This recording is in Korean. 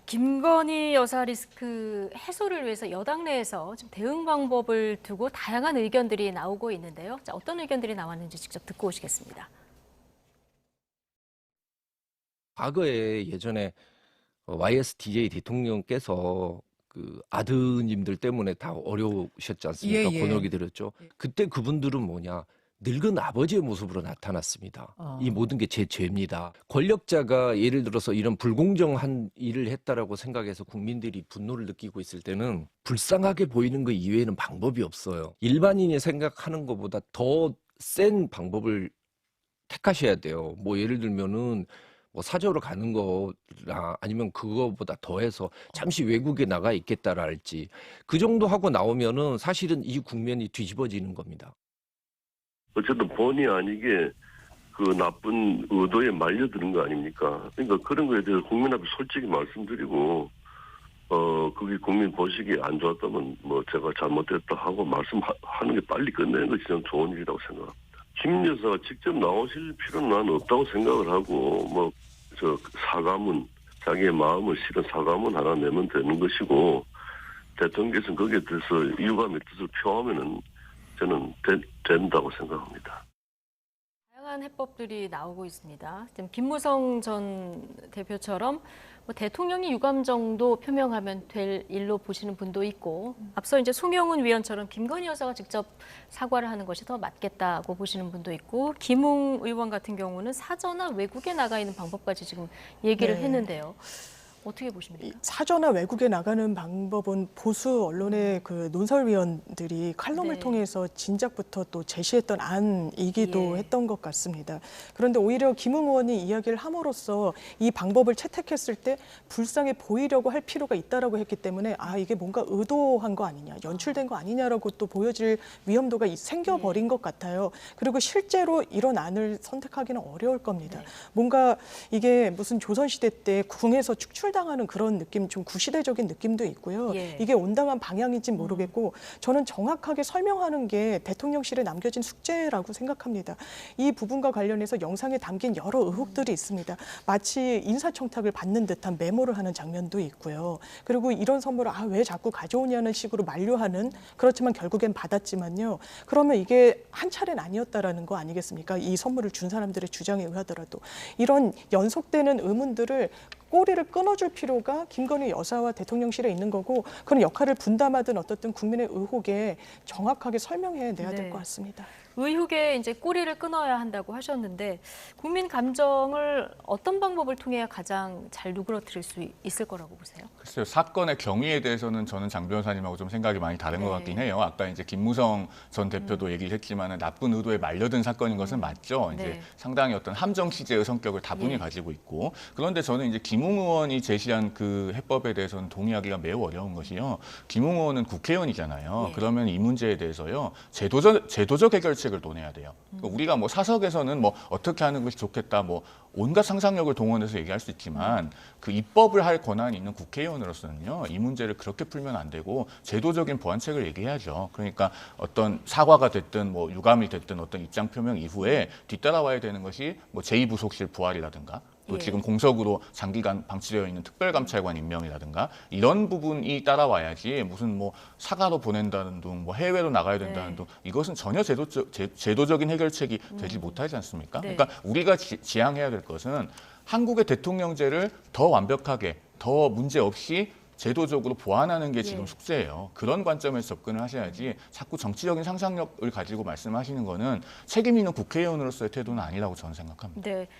김건희 여사 리스크 해소를 위해서 여당 내에서 지금 대응 방법을 두고 다양한 의견들이 나오고 있는데요. 자, 어떤 의견들이 나왔는지 직접 듣고 오시겠습니다. 과거에 예전에 YSDJ 대통령께서 그 아드님들 때문에 다 어려우셨지 않습니까? 예. 곤혹이 들었죠. 그때 그분들은 뭐냐? 늙은 아버지의 모습으로 나타났습니다. 이 모든 게 제 죄입니다. 권력자가 예를 들어서 이런 불공정한 일을 했다라고 생각해서 국민들이 분노를 느끼고 있을 때는 불쌍하게 보이는 것 이외에는 방법이 없어요. 일반인이 생각하는 것보다 더 센 방법을 택하셔야 돼요. 뭐 예를 들면은 뭐 사저로 가는 거나 아니면 그거보다 더해서 잠시 외국에 나가 있겠다라 할지 그 정도 하고 나오면은 사실은 이 국면이 뒤집어지는 겁니다. 어쨌든 본의 아니게 그 나쁜 의도에 말려드는 거 아닙니까? 그러니까 그런 거에 대해서 국민 앞에 솔직히 말씀드리고, 그게 국민 보시기에 안 좋았다면 뭐 제가 잘못됐다 하고 말씀하는 게 빨리 끝내는 것이 저는 좋은 일이라고 생각합니다. 김 여사가 직접 나오실 필요는 난 없다고 생각을 하고, 사과문, 자기의 마음을 실은 사과문 하나 내면 되는 것이고, 대통령께서는 거기에 대해서 유감의 뜻을 표하면은 저는 된다고 생각합니다. 다양한 해법들이 나오고 있습니다. 지금 김무성 전 대표처럼 뭐 대통령이 유감 정도 표명하면 될 일로 보시는 분도 있고, 앞서 이제 송영훈 위원처럼 김건희 여사가 직접 사과를 하는 것이 더 맞겠다고 보시는 분도 있고, 김웅 의원 같은 경우는 사저나 외국에 나가 있는 방법까지 지금 얘기를 했는데요. 어떻게 보십니까? 사저나 외국에 나가는 방법은 보수 언론의 그 논설위원들이 칼럼을 통해서 진작부터 또 제시했던 안이기도 했던 것 같습니다. 그런데 오히려 김웅 의원이 이야기를 함으로써 이 방법을 채택했을 때 불쌍해 보이려고 할 필요가 있다라고 했기 때문에 이게 뭔가 의도한 거 아니냐, 연출된 거 아니냐라고 또 보여질 위험도가 생겨버린 것 같아요. 그리고 실제로 이런 안을 선택하기는 어려울 겁니다. 뭔가 이게 무슨 조선시대 때 궁에서 축출당하는 그런 느낌, 좀 구시대적인 느낌도 있고요. 이게 온당한 방향인지 모르겠고 저는 정확하게 설명하는 게 대통령실에 남겨진 숙제라고 생각합니다. 이 부분과 관련해서 영상에 담긴 여러 의혹들이 있습니다. 마치 인사청탁을 받는 듯한 메모를 하는 장면도 있고요. 그리고 이런 선물을 왜 자꾸 가져오냐는 식으로 만류하는, 그렇지만 결국엔 받았지만요. 그러면 이게 한 차례는 아니었다라는 거 아니겠습니까? 이 선물을 준 사람들의 주장에 의하더라도. 이런 연속되는 의문들을 꼬리를 끊어줄 필요가 김건희 여사와 대통령실에 있는 거고, 그런 역할을 분담하든 어떻든 국민의 의혹에 정확하게 설명해내야 될 것 같습니다. 의혹에 이제 꼬리를 끊어야 한다고 하셨는데, 국민 감정을 어떤 방법을 통해야 가장 잘 누그러뜨릴 수 있을 거라고 보세요? 글쎄요, 사건의 경위에 대해서는 저는 장 변호사님하고 좀 생각이 많이 다른 것 같긴 해요. 아까 이제 김무성 전 대표도 얘기를 했지만은 나쁜 의도에 말려든 사건인 것은 맞죠. 이제 상당히 어떤 함정 취재의 성격을 다분히 가지고 있고, 그런데 저는 이제 김웅 의원이 제시한 그 해법에 대해서는 동의하기가 매우 어려운 것이요. 김웅 의원은 국회의원이잖아요. 그러면 이 문제에 대해서요, 제도적 해결책을 논해야 돼요. 그러니까 우리가 뭐 사석에서는 뭐 어떻게 하는 것이 좋겠다, 뭐 온갖 상상력을 동원해서 얘기할 수 있지만 그 입법을 할 권한이 있는 국회의원으로서는요, 이 문제를 그렇게 풀면 안 되고 제도적인 보완책을 얘기해야죠. 그러니까 어떤 사과가 됐든 뭐 유감이 됐든 어떤 입장 표명 이후에 뒤따라와야 되는 것이 뭐 제2부속실 부활이라든가, 또 지금 공석으로 장기간 방치되어 있는 특별감찰관 임명이라든가 이런 부분이 따라와야지, 무슨 뭐 사과로 보낸다는 둥, 뭐 해외로 나가야 된다는 둥, 이것은 전혀 제도적인 해결책이 되지 못하지 않습니까? 그러니까 우리가 지향해야 될 것은 한국의 대통령제를 더 완벽하게, 더 문제 없이 제도적으로 보완하는 게 지금 숙제예요. 그런 관점에서 접근을 하셔야지 자꾸 정치적인 상상력을 가지고 말씀하시는 거는 책임 있는 국회의원으로서의 태도는 아니라고 저는 생각합니다.